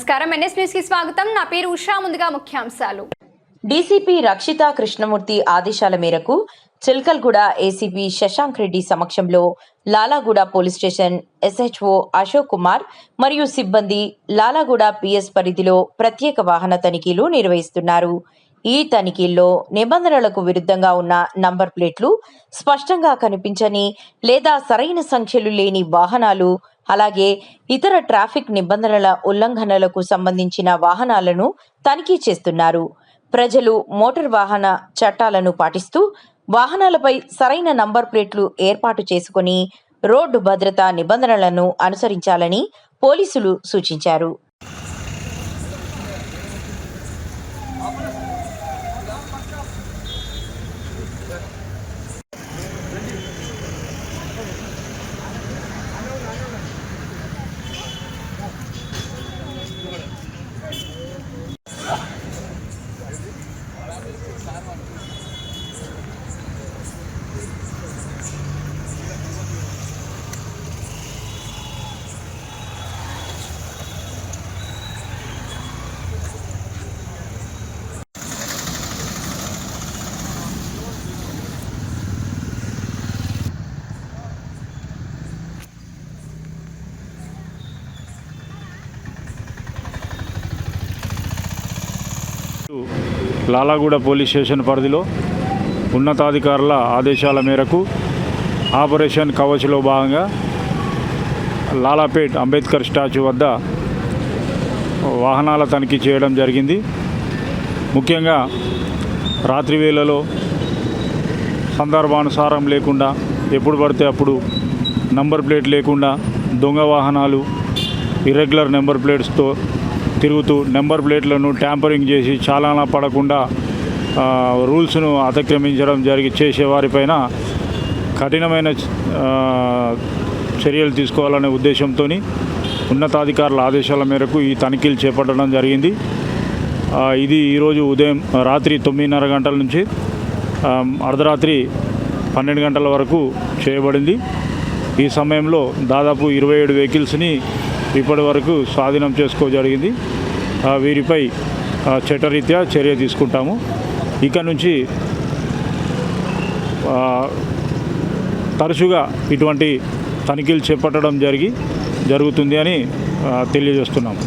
నమస్కారం NS news కి స్వాగతం నా పేరు ఉషా ముందుగా ముఖ్యాంశాలు డీసీపీ రక్షిత కృష్ణమూర్తి ఆదేశాల మేరకు చిల్కల్గూడ ఏసీపీ శశాంక్ రెడ్డి సమక్షంలో Lalaguda police station SHO Ashok Kumar మరియు సిబ్బంది లాలాగూడ పిఎస్ పరిధిలో ప్రత్యేక వాహన తనిఖీలు నిర్వహిస్తున్నారు। ఈ తనిఖీల్లో నిబంధనలకు విరుద్ధంగా ఉన్న నంబర్ ప్లేట్లు, స్పష్టంగా కనిపించని లేదా సరైన సంఖ్యలు లేని వాహనాలు, అలాగే ఇతర ట్రాఫిక్ నిబంధనల ఉల్లంఘనలకు సంబంధించిన వాహనాలను తనిఖీ చేస్తున్నారు। ప్రజలు మోటార్ వాహన చట్టాలను పాటిస్తూ వాహనాలపై సరైన నంబర్ ప్లేట్లు ఏర్పాటు చేసుకుని రోడ్డు భద్రతా నిబంధనలను అనుసరించాలని పోలీసులు సూచించారు। లాలాగూడ పోలీస్ స్టేషన్ పరిధిలో ఉన్నతాధికారుల ఆదేశాల మేరకు ఆపరేషన్ కవచ్లో భాగంగా లాలాపేట్ అంబేద్కర్ స్టాచ్యూ వద్ద వాహనాల తనిఖీ చేయడం జరిగింది। ముఖ్యంగా రాత్రి వేళలో సందర్భానుసారం లేకుండా ఎప్పుడు పడితే అప్పుడు నంబర్ ప్లేట్ లేకుండా దొంగ వాహనాలు ఇర్రెగ్యులర్ నెంబర్ ప్లేట్స్తో తిరుగుతూ నెంబర్ ప్లేట్లను ట్యాంపరింగ్ చేసి చాలానా పడకుండా రూల్స్ను అతిక్రమించడం చేసే వారిపైన కఠినమైన చర్యలు తీసుకోవాలనే ఉద్దేశంతో ఉన్నతాధికారుల ఆదేశాల మేరకు ఈ తనిఖీలు చేపట్టడం జరిగింది। ఇది ఈరోజు ఉదయం రాత్రి 9:30 గంటల నుంచి అర్ధరాత్రి 12 గంటల వరకు చేయబడింది। ఈ సమయంలో దాదాపు 27 వెహికల్స్ని ఇప్పటి వరకు స్వాధీనం జరిగింది। వీరిపై చట్టరీత్యా చర్య తీసుకుంటాము। ఇక నుంచి తరచుగా ఇటువంటి తనిఖీలు చేపట్టడం జరుగుతుంది అని తెలియజేస్తున్నాము।